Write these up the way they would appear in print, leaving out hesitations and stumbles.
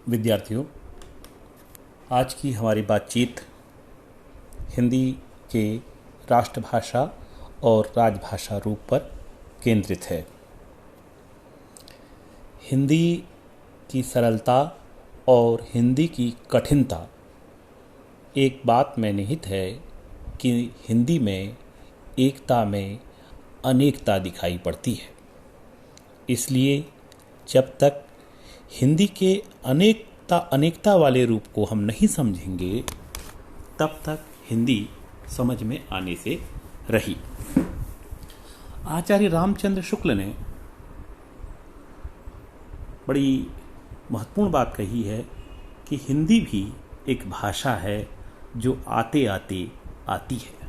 विद्यार्थियों, आज की हमारी बातचीत हिंदी के राष्ट्रभाषा और राजभाषा रूप पर केंद्रित है। हिंदी की सरलता और हिंदी की कठिनता एक बात में निहित है कि हिंदी में एकता में अनेकता दिखाई पड़ती है। इसलिए जब तक हिंदी के अनेकता वाले रूप को हम नहीं समझेंगे, तब तक हिंदी समझ में आने से रही। आचार्य रामचंद्र शुक्ल ने बड़ी महत्वपूर्ण बात कही है कि हिंदी भी एक भाषा है जो आते आते आती है।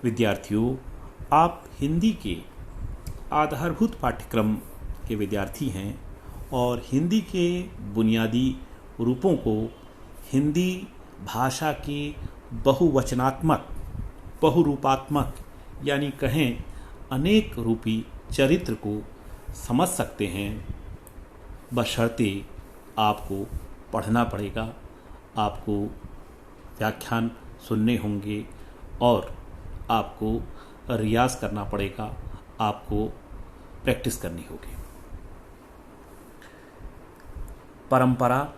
विद्यार्थियों, आप हिंदी के आधारभूत पाठ्यक्रम के विद्यार्थी हैं और हिंदी के बुनियादी रूपों को हिंदी भाषा के बहुवचनात्मक, बहुरूपात्मक यानी कहें अनेक रूपी चरित्र को समझ सकते हैं, बशर्ते आपको पढ़ना पड़ेगा, आपको व्याख्यान सुनने होंगे और आपको रियाज करना पड़ेगा, आपको प्रैक्टिस करनी होगी। परंपरा,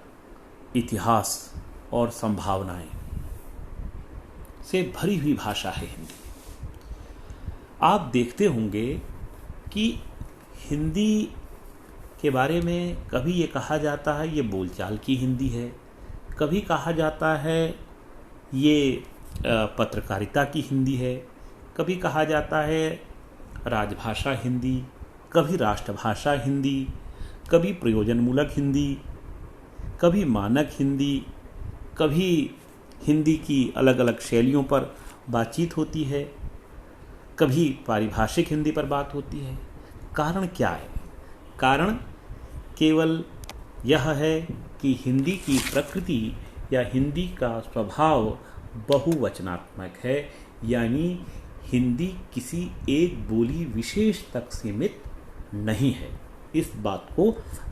इतिहास और संभावनाएं से भरी हुई भाषा है हिंदी। आप देखते होंगे कि हिंदी के बारे में कभी ये कहा जाता है ये बोलचाल की हिंदी है, कभी कहा जाता है ये पत्रकारिता की हिंदी है, कभी कहा जाता है राजभाषा हिंदी, कभी राष्ट्रभाषा हिंदी, कभी प्रयोजनमूलक हिंदी, कभी मानक हिंदी, कभी हिंदी की अलग अलग शैलियों पर बातचीत होती है, कभी पारिभाषिक हिंदी पर बात होती है। कारण क्या है? कारण केवल यह है कि हिंदी की प्रकृति या हिंदी का स्वभाव बहुवचनात्मक है, यानी हिंदी किसी एक बोली विशेष तक सीमित नहीं है। इस बात को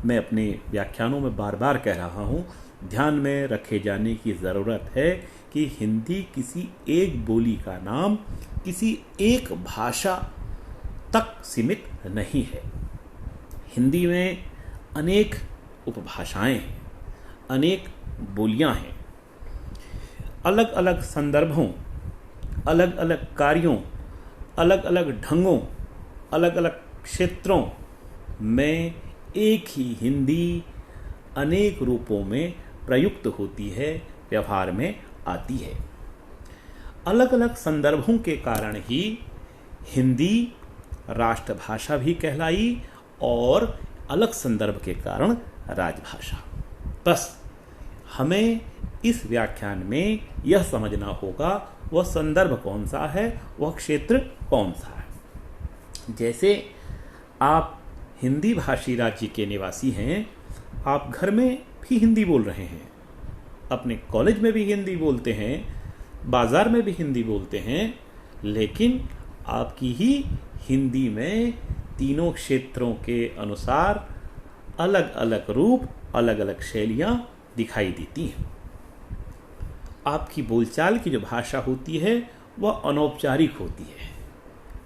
मैं अपने व्याख्यानों में बार बार कह रहा हूँ, ध्यान में रखे जाने की ज़रूरत है कि हिंदी किसी एक बोली का नाम किसी एक भाषा तक सीमित नहीं है। हिंदी में अनेक उपभाषाएं हैं, अनेक बोलियां हैं। अलग अलग संदर्भों, अलग अलग कार्यों, अलग अलग ढंगों, अलग अलग क्षेत्रों में एक ही हिंदी अनेक रूपों में प्रयुक्त होती है, व्यवहार में आती है। अलग अलग संदर्भों के कारण ही हिंदी राष्ट्रभाषा भी कहलाई और अलग संदर्भ के कारण राजभाषा। बस हमें इस व्याख्यान में यह समझना होगा वह संदर्भ कौन सा है, वह क्षेत्र कौन सा है। जैसे आप हिंदी भाषी राज्य के निवासी हैं, आप घर में भी हिंदी बोल रहे हैं, अपने कॉलेज में भी हिंदी बोलते हैं, बाजार में भी हिंदी बोलते हैं, लेकिन आपकी ही हिंदी में तीनों क्षेत्रों के अनुसार अलग अलग रूप, अलग अलग शैलियाँ दिखाई देती हैं। आपकी बोलचाल की जो भाषा होती है वह अनौपचारिक होती है,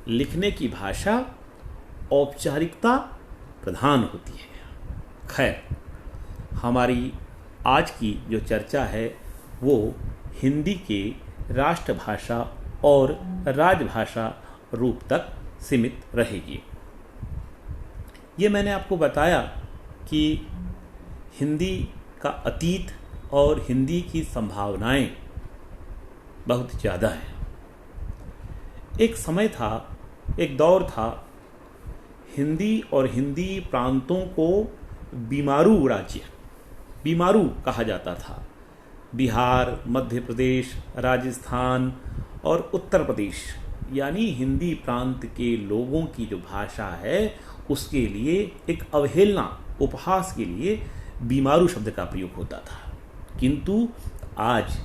लिखने की भाषा औपचारिकता प्रधान होती है। खैर, हमारी आज की जो चर्चा है वो हिंदी के राष्ट्रभाषा और राजभाषा रूप तक सीमित रहेगी। ये मैंने आपको बताया कि हिंदी का अतीत और हिंदी की संभावनाएं बहुत ज़्यादा हैं। एक समय था, एक दौर था, हिंदी और हिंदी प्रांतों को बीमारू राज्य, बीमारू कहा जाता था। बिहार, मध्य प्रदेश, राजस्थान और उत्तर प्रदेश यानी हिंदी प्रांत के लोगों की जो भाषा है उसके लिए एक अवहेलना, उपहास के लिए बीमारू शब्द का प्रयोग होता था। किंतु आज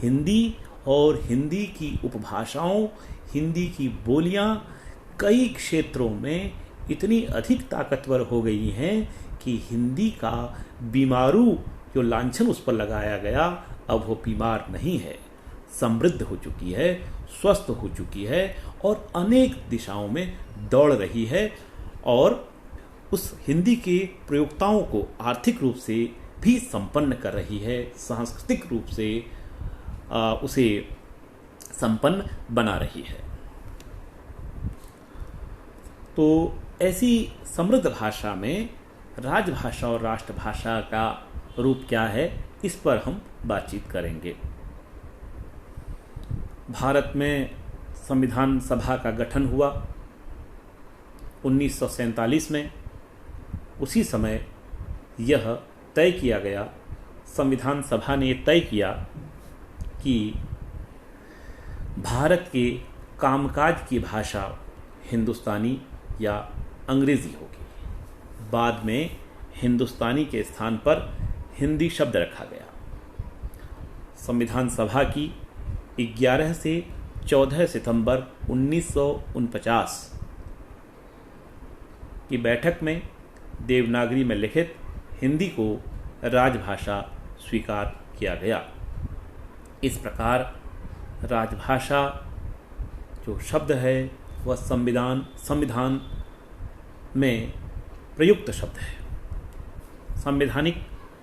हिंदी और हिंदी की उपभाषाओं, हिंदी की बोलियां कई क्षेत्रों में इतनी अधिक ताकतवर हो गई हैं कि हिंदी का बीमारू जो लांछन उस पर लगाया गया, अब वो बीमार नहीं है, समृद्ध हो चुकी है, स्वस्थ हो चुकी है और अनेक दिशाओं में दौड़ रही है और उस हिंदी के प्रयोक्ताओं को आर्थिक रूप से भी संपन्न कर रही है, सांस्कृतिक रूप से उसे संपन्न बना रही है। तो ऐसी समृद्ध भाषा में राजभाषा और राष्ट्रभाषा का रूप क्या है, इस पर हम बातचीत करेंगे। भारत में संविधान सभा का गठन हुआ 1947 में। उसी समय यह तय किया गया, संविधान सभा ने तय किया कि भारत के कामकाज की भाषा हिंदुस्तानी या अंग्रेज़ी होगी। बाद में हिंदुस्तानी के स्थान पर हिंदी शब्द रखा गया। संविधान सभा की 11 से 14 सितंबर 1949 की बैठक में देवनागरी में लिखित हिंदी को राजभाषा स्वीकार किया गया। इस प्रकार राजभाषा जो शब्द है वह संविधान में प्रयुक्त शब्द है, संवैधानिक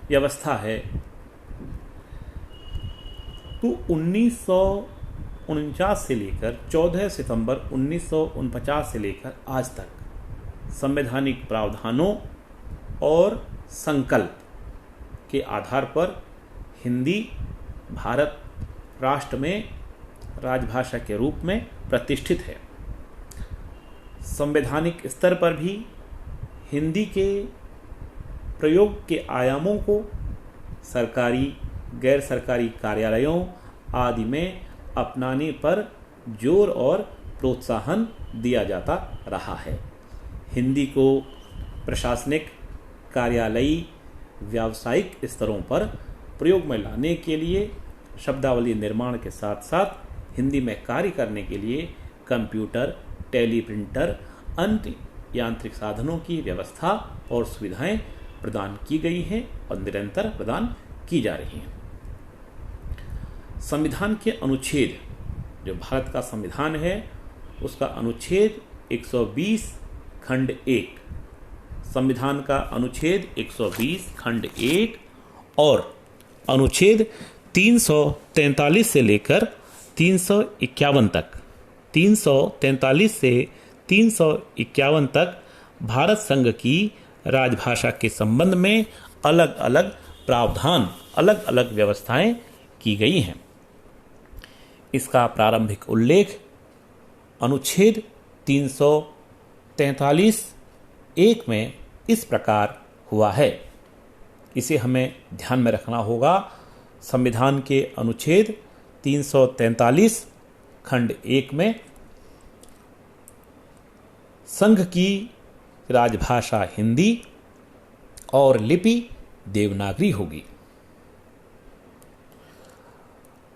व्यवस्था है। तो 1949 से लेकर 14 सितंबर 1949 से लेकर आज तक संवैधानिक प्रावधानों और संकल्प के आधार पर हिंदी भारत राष्ट्र में राजभाषा के रूप में प्रतिष्ठित है। संवैधानिक स्तर पर भी हिंदी के प्रयोग के आयामों को सरकारी गैर सरकारी कार्यालयों आदि में अपनाने पर जोर और प्रोत्साहन दिया जाता रहा है। हिंदी को प्रशासनिक, कार्यालयी, व्यावसायिक स्तरों पर प्रयोग में लाने के लिए शब्दावली निर्माण के साथ साथ हिंदी में कार्य करने के लिए कंप्यूटर, टेलीप्रिंटर, अन्य यांत्रिक साधनों की व्यवस्था और सुविधाएं प्रदान की गई हैं और निरंतर प्रदान की जा रही हैं। संविधान के अनुच्छेद, जो भारत का संविधान है उसका अनुच्छेद 120 खंड 1, संविधान का अनुच्छेद 120 खंड 1 और अनुच्छेद 343 से लेकर 351 तक, 343 से 351 तक भारत संघ की राजभाषा के संबंध में अलग अलग प्रावधान, अलग अलग व्यवस्थाएं की गई हैं। इसका प्रारंभिक उल्लेख अनुच्छेद 343 1 में इस प्रकार हुआ है। इसे हमें ध्यान में रखना होगा। संविधान के अनुच्छेद 343 खंड 1 में संघ की राजभाषा हिंदी और लिपि देवनागरी होगी।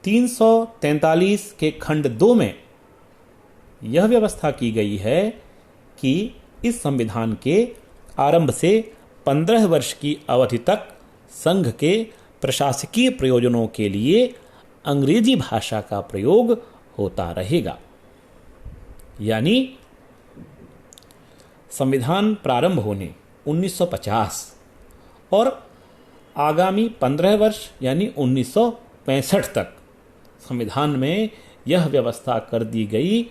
343 के खंड 2 में यह व्यवस्था की गई है कि इस संविधान के आरंभ से 15 वर्ष की अवधि तक संघ के प्रशासकीय प्रयोजनों के लिए अंग्रेजी भाषा का प्रयोग होता रहेगा। यानी संविधान प्रारंभ होने 1950 और आगामी 15 वर्ष यानी 1965 तक संविधान में यह व्यवस्था कर दी गई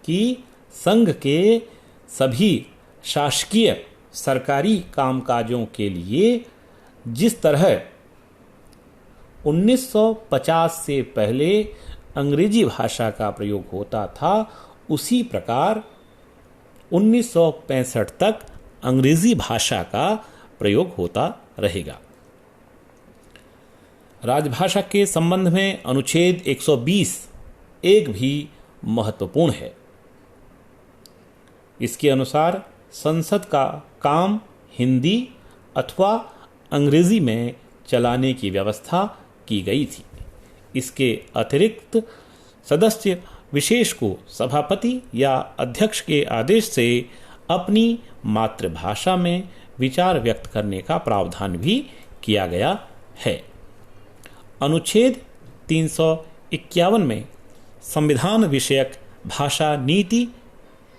कि संघ के सभी शासकीय सरकारी कामकाजों के लिए जिस तरह 1950 से पहले अंग्रेजी भाषा का प्रयोग होता था, उसी प्रकार 1965 तक अंग्रेजी भाषा का प्रयोग होता रहेगा। राजभाषा के संबंध में अनुच्छेद 120 एक भी महत्वपूर्ण है। इसके अनुसार संसद का काम हिंदी अथवा अंग्रेजी में चलाने की व्यवस्था की गई थी। इसके अतिरिक्त सदस्य विशेष को सभापति या अध्यक्ष के आदेश से अपनी मातृभाषा में विचार व्यक्त करने का प्रावधान भी किया गया है। अनुच्छेद 351 में संविधान विषयक भाषा नीति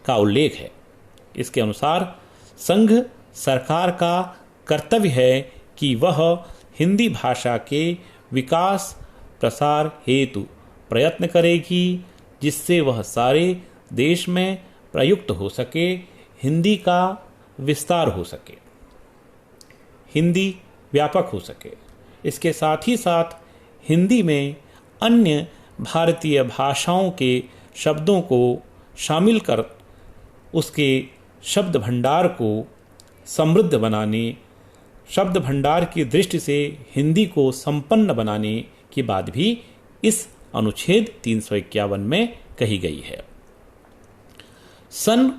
का उल्लेख है। इसके अनुसार संघ सरकार का कर्तव्य है कि वह हिंदी भाषा के विकास प्रसार हेतु प्रयत्न करेगी, जिससे वह सारे देश में प्रयुक्त हो सके, हिंदी का विस्तार हो सके, हिंदी व्यापक हो सके। इसके साथ ही साथ हिंदी में अन्य भारतीय भाषाओं के शब्दों को शामिल कर उसके शब्द भंडार को समृद्ध बनाने, शब्द भंडार की दृष्टि से हिंदी को संपन्न बनाने की बात भी इस अनुच्छेद 351 में कही गई है। सन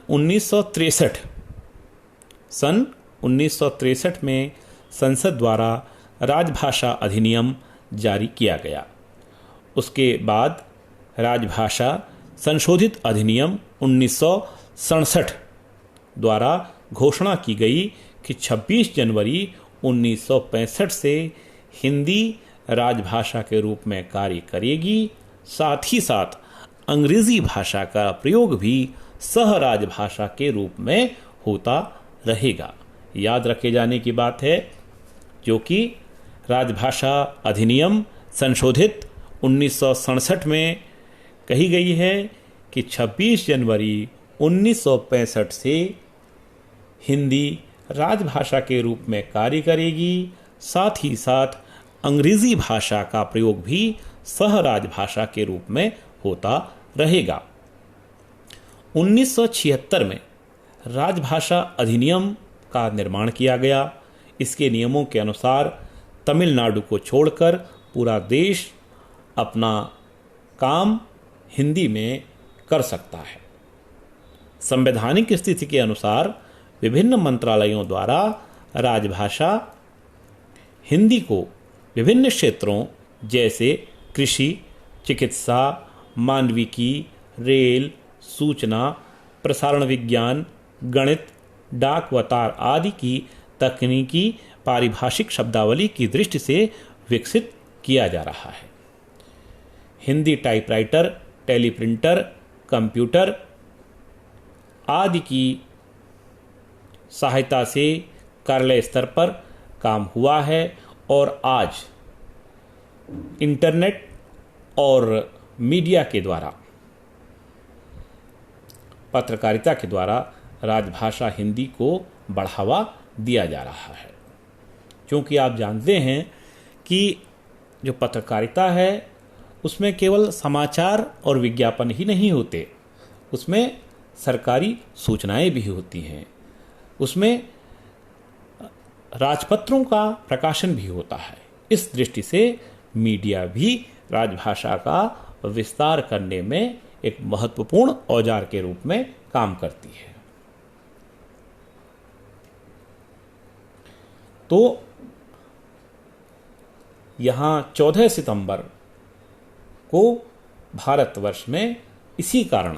1963 में संसद द्वारा राजभाषा अधिनियम जारी किया गया। उसके बाद राजभाषा संशोधित अधिनियम 1967 द्वारा घोषणा की गई कि 26 जनवरी 1965 से हिंदी राजभाषा के रूप में कार्य करेगी। साथ ही साथ अंग्रेजी भाषा का प्रयोग भी सह राजभाषा के रूप में होता रहेगा। याद रखे जाने की बात है, जो कि राजभाषा अधिनियम संशोधित 1967 में कही गई है कि 26 जनवरी 1965 से हिंदी राजभाषा के रूप में कार्य करेगी। साथ ही साथ अंग्रेजी भाषा का प्रयोग भी सह राजभाषा के रूप में होता रहेगा। 1976 में राजभाषा अधिनियम का निर्माण किया गया। इसके नियमों के अनुसार तमिलनाडु को छोड़कर पूरा देश अपना काम हिंदी में कर सकता है। संवैधानिक स्थिति के अनुसार विभिन्न मंत्रालयों द्वारा राजभाषा हिंदी को विभिन्न क्षेत्रों जैसे कृषि, चिकित्सा, मानविकी, रेल, सूचना, प्रसारण विज्ञान, गणित, डाक व तार आदि की तकनीकी पारिभाषिक शब्दावली की दृष्टि से विकसित किया जा रहा है। हिंदी टाइपराइटर, टेलीप्रिंटर, कंप्यूटर आदि की सहायता से कार्यालय स्तर पर काम हुआ है और आज इंटरनेट और मीडिया के द्वारा, पत्रकारिता के द्वारा राजभाषा हिंदी को बढ़ावा दिया जा रहा है। क्योंकि आप जानते हैं कि जो पत्रकारिता है उसमें केवल समाचार और विज्ञापन ही नहीं होते, उसमें सरकारी सूचनाएं भी होती हैं, उसमें राजपत्रों का प्रकाशन भी होता है। इस दृष्टि से मीडिया भी राजभाषा का विस्तार करने में एक महत्वपूर्ण औजार के रूप में काम करती है। तो यहाँ 14 सितंबर को भारतवर्ष में इसी कारण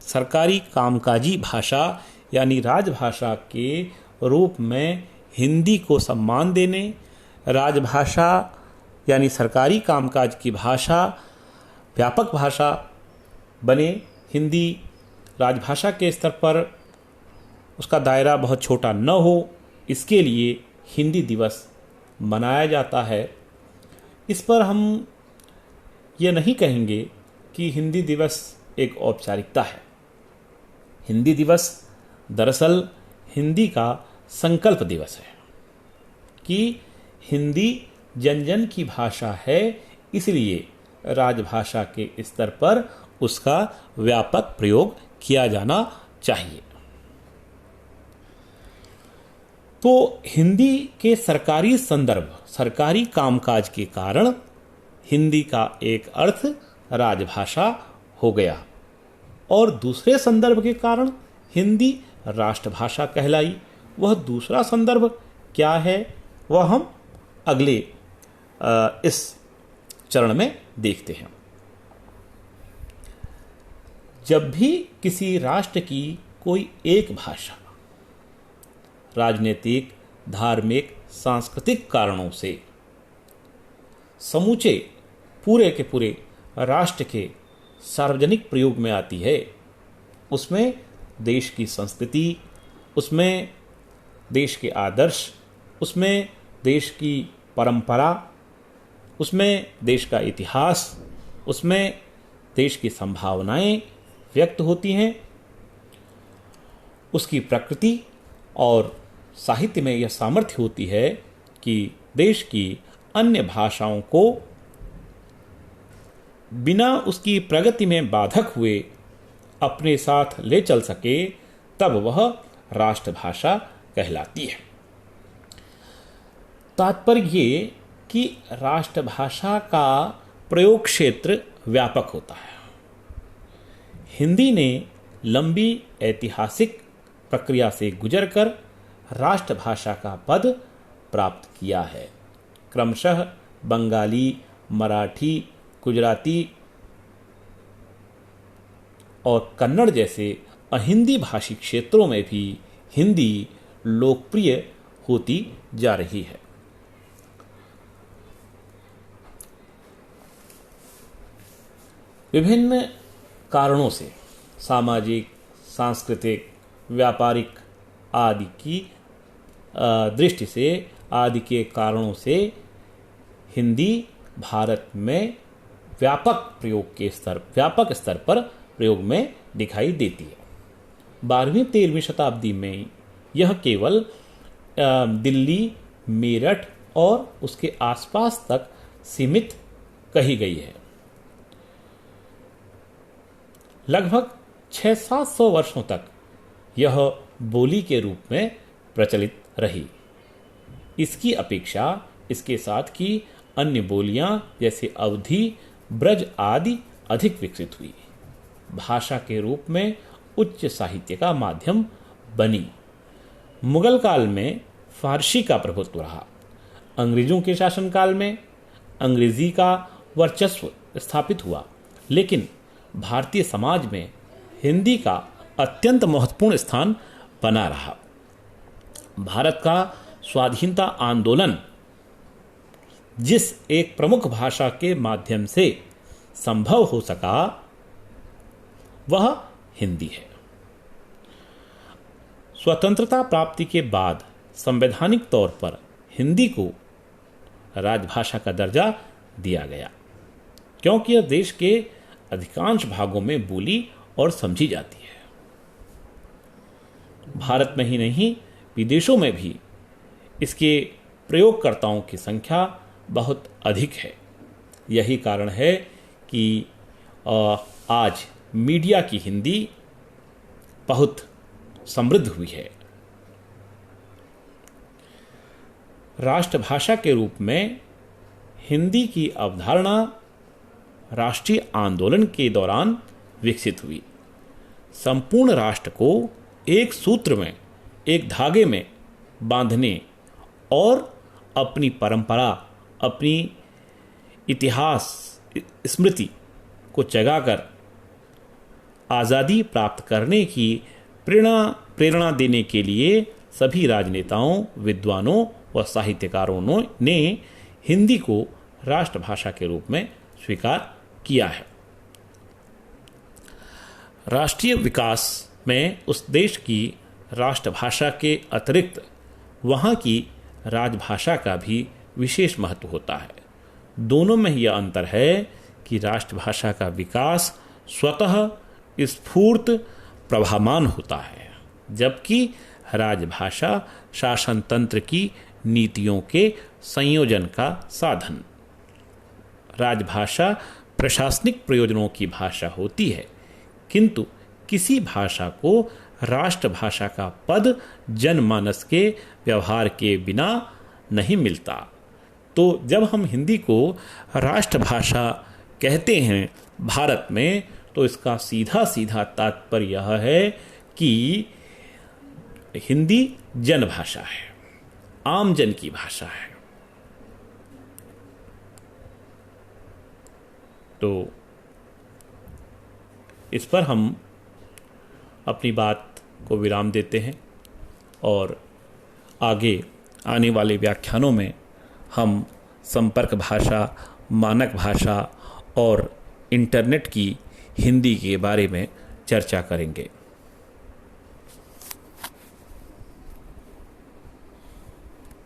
सरकारी कामकाजी भाषा यानी राजभाषा के रूप में हिंदी को सम्मान देने, राजभाषा यानी सरकारी कामकाज की भाषा व्यापक भाषा बने, हिंदी राजभाषा के स्तर पर उसका दायरा बहुत छोटा न हो, इसके लिए हिंदी दिवस मनाया जाता है। इस पर हम ये नहीं कहेंगे कि हिंदी दिवस एक औपचारिकता है। हिंदी दिवस दरअसल हिंदी का संकल्प दिवस है कि हिंदी जन जन की भाषा है, इसलिए राजभाषा के स्तर पर उसका व्यापक प्रयोग किया जाना चाहिए। तो हिंदी के सरकारी संदर्भ, सरकारी कामकाज के कारण हिंदी का एक अर्थ राजभाषा हो गया और दूसरे संदर्भ के कारण हिंदी राष्ट्रभाषा कहलाई। वह दूसरा संदर्भ क्या है वह हम अगले इस चरण में देखते हैं। जब भी किसी राष्ट्र की कोई एक भाषा राजनीतिक, धार्मिक, सांस्कृतिक कारणों से समूचे पूरे के पूरे राष्ट्र के सार्वजनिक प्रयोग में आती है, उसमें देश की संस्कृति, उसमें देश के आदर्श, उसमें देश की परंपरा, उसमें देश का इतिहास, उसमें देश की संभावनाएं व्यक्त होती हैं। उसकी प्रकृति और साहित्य में यह सामर्थ्य होती है कि देश की अन्य भाषाओं को बिना उसकी प्रगति में बाधक हुए अपने साथ ले चल सके, तब वह राष्ट्रभाषा कहलाती है। तात्पर्य ये कि राष्ट्रभाषा का प्रयोग क्षेत्र व्यापक होता है। हिंदी ने लंबी ऐतिहासिक प्रक्रिया से गुजरकर राष्ट्रभाषा का पद प्राप्त किया है। क्रमशः बंगाली, मराठी, गुजराती और कन्नड़ जैसे अहिंदी भाषी क्षेत्रों में भी हिंदी लोकप्रिय होती जा रही है। विभिन्न कारणों से, सामाजिक, सांस्कृतिक, व्यापारिक आदि की दृष्टि से, आदि के कारणों से हिंदी भारत में व्यापक स्तर पर प्रयोग में दिखाई देती है। 12वीं-13वीं शताब्दी में यह केवल दिल्ली, मेरठ और उसके आसपास तक सीमित कही गई है। लगभग 600-700 वर्षों तक यह बोली के रूप में प्रचलित रही। इसकी अपेक्षा इसके साथ की अन्य बोलियां जैसे अवधी, ब्रज आदि अधिक विकसित हुई, भाषा के रूप में उच्च साहित्य का माध्यम बनी। मुगल काल में फारसी का प्रभुत्व रहा। अंग्रेजों के शासनकाल में अंग्रेजी का वर्चस्व स्थापित हुआ, लेकिन भारतीय समाज में हिंदी का अत्यंत महत्वपूर्ण स्थान बना रहा। भारत का स्वाधीनता आंदोलन जिस एक प्रमुख भाषा के माध्यम से संभव हो सका, वह हिंदी है। स्वतंत्रता प्राप्ति के बाद संवैधानिक तौर पर हिंदी को राजभाषा का दर्जा दिया गया, क्योंकि यह देश के अधिकांश भागों में बोली और समझी जाती है। भारत में ही नहीं, विदेशों में भी इसके प्रयोगकर्ताओं की संख्या बहुत अधिक है। यही कारण है कि आज मीडिया की हिंदी बहुत समृद्ध हुई है। राष्ट्रभाषा के रूप में हिंदी की अवधारणा राष्ट्रीय आंदोलन के दौरान विकसित हुई। संपूर्ण राष्ट्र को एक सूत्र में, एक धागे में बांधने और अपनी परंपरा, अपनी इतिहास स्मृति को जगाकर आज़ादी प्राप्त करने की प्रेरणा देने के लिए सभी राजनेताओं, विद्वानों व साहित्यकारों ने हिंदी को राष्ट्रभाषा के रूप में स्वीकार किया है। राष्ट्रीय विकास में उस देश की राष्ट्रभाषा के अतिरिक्त वहाँ की राजभाषा का भी विशेष महत्व होता है। दोनों में यह अंतर है कि राष्ट्रभाषा का विकास स्वतः स्फूर्त प्रभावमान होता है, जबकि राजभाषा शासन तंत्र की नीतियों के संयोजन का साधन। राजभाषा प्रशासनिक प्रयोजनों की भाषा होती है, किंतु किसी भाषा को राष्ट्रभाषा का पद जनमानस के व्यवहार के बिना नहीं मिलता। तो जब हम हिंदी को राष्ट्रभाषा कहते हैं भारत में, तो इसका सीधा सीधा तात्पर्य यह है कि हिंदी जनभाषा है, आम जन की भाषा है। तो इस पर हम अपनी बात को विराम देते हैं और आगे आने वाले व्याख्यानों में हम संपर्क भाषा, मानक भाषा और इंटरनेट की हिंदी के बारे में चर्चा करेंगे।